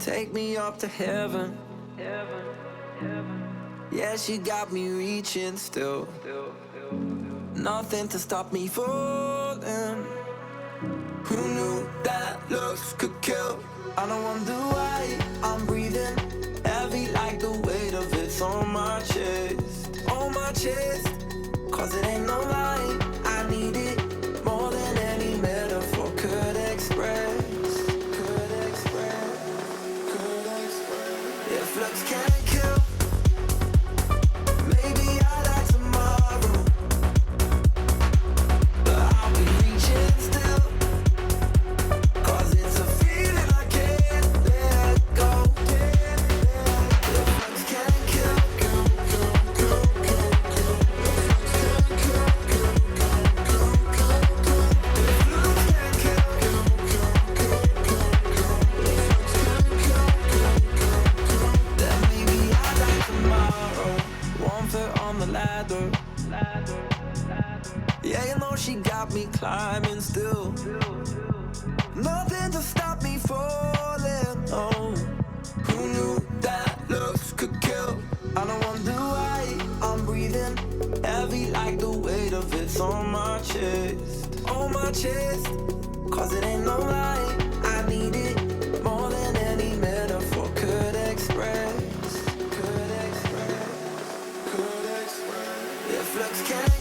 take me up to heaven. Yeah, she got me reaching still. Nothing to stop me falling. Who knew that looks could kill? I don't wonder why I'm breathing heavy like the weight of it's on my chest. On my chest. Cause it ain't no lie, I need it more than any metaphor could express. Could express. Could express. If looks can't kill, maybe I'll die tomorrow, but I'll be reaching still. Cause it's a feeling I can't let go. If looks can't kill, then maybe I'll die tomorrow. One foot on the ladder. Yeah, you know she got me climbing still. Nothing to stop me falling. Oh, who knew that looks could kill? I don't wonder why I'm breathing heavy like the weight of it's on my chest. On my chest. Cause it ain't no lie, I need it more than any metaphor could express. Could express. Could express. If looks can't